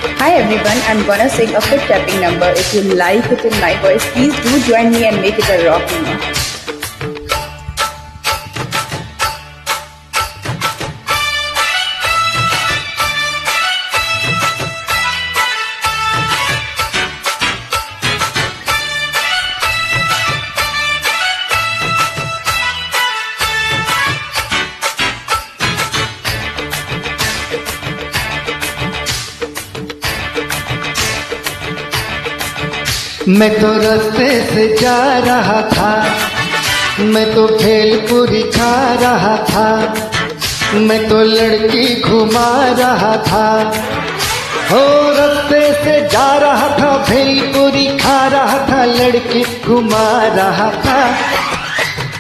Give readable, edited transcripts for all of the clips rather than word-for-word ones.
Hi everyone, I'm gonna sing a foot tapping number. If you like it in my voice, please do join me and make it a rock number. मैं तो रास्ते से जा रहा था, मैं तो भेलपुरी खा रहा था, मैं तो लड़की घुमा रहा था। हो रास्ते से जा रहा था, भेलपुरी खा रहा था, लड़की घुमा रहा था।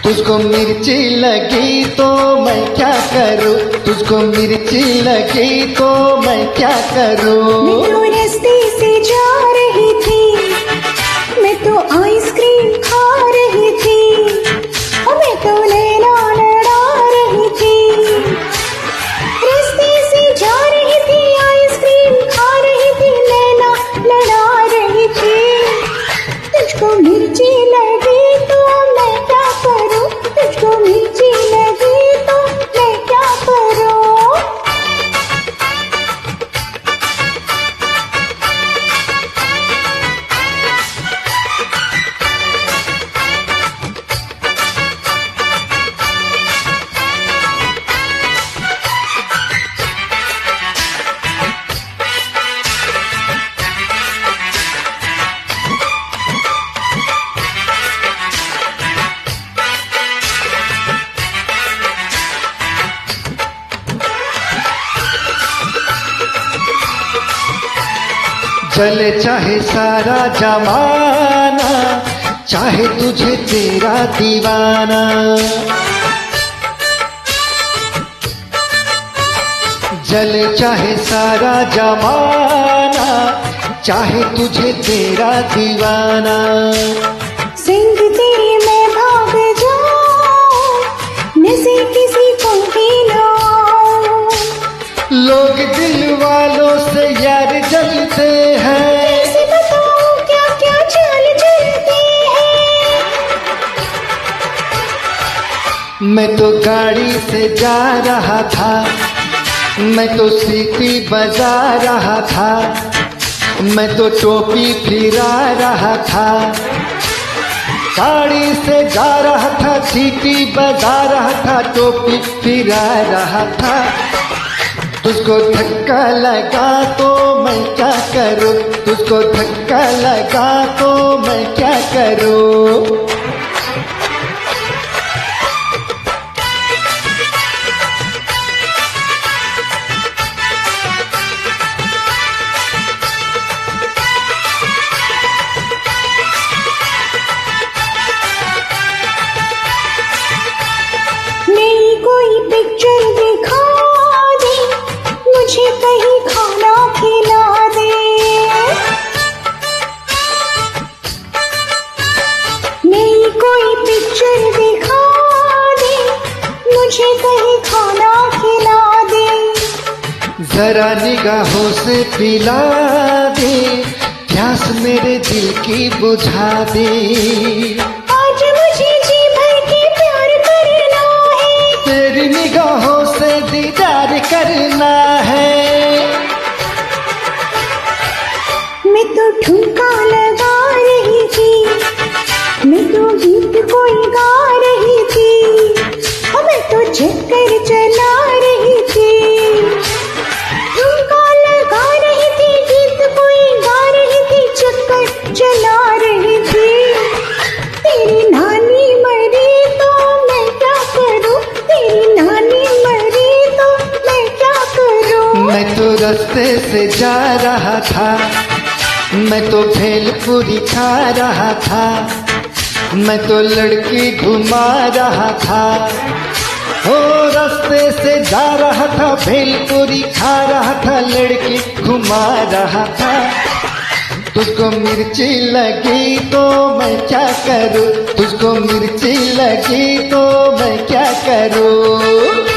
तुझको मिर्ची लगी तो मैं क्या करूं, तुझको मिर्ची लगी तो मैं क्या करूं। मैं तो रास्ते से जा रही थी, मैं तो आइसक्रीम खा रही थी, और मैं तो लैला लड़ा रही थी। रास्ते से जा रही थी, आइसक्रीम खा रही थी, लैला लड़ा रही थी। तुझको मिर्ची लगी तो मैं क्या करूं, तुझको मिर्ची लगी तो मैं क्या करूं। चले चाहे सारा जमाना, चाहे तुझे तेरा दीवाना। जले चाहे सारा जमाना, चाहे तुझे तेरा दीवाना। जिंदगी तेरी मैं भाग जाऊं, नजर किसी को भी ना। लोग दिल वालों से यार जलते हैं, कैसे बताऊं क्या क्या चाल चलते हैं। मैं तो गाड़ी से जा रहा था, मैं तो सीटी बजा रहा था, मैं तो टोपी फिरा रहा था। गाड़ी से जा रहा था, सीटी बजा रहा था, टोपी फिरा रहा था। तुझको धक्का लगा तो मैं क्या करूं, तुझको धक्का लगा तो मैं क्या करूं। नई कोई पिक्चर दिखा दे, मुझे कहीं खाना खिला दे। नई कोई पिक्चर दिखा दे, मुझे कहीं खाना खिला दे। जरा निगाहों से पिला दे, प्यास मेरे दिल की बुझा दे। आज मुझे जी भर के प्यार करना है, तेरी निगाहों से दीदार करना है। मैं तो ठुमका लगा रही थी, मैं तो गीत कोई गा रही थी, और मैं तो चक्कर चला रही थी। ठुमका लगा रही थी, गीत कोई गा रही थी, चक्कर चला रही थी। तेरी नानी मरी तो मैं क्या करूं, तेरी नानी मरी तो मैं क्या करूं। मैं तो रास्ते से जा रहा था, मैं तो भेलपुरी खा रहा था, मैं तो लड़की घुमा रहा था। हो रास्ते से जा रहा था, भेलपुरी खा रहा था, लड़की घुमा रहा था। तुझको मिर्ची लगी तो मैं क्या करूं, तुझको मिर्ची लगी तो मैं क्या करूं।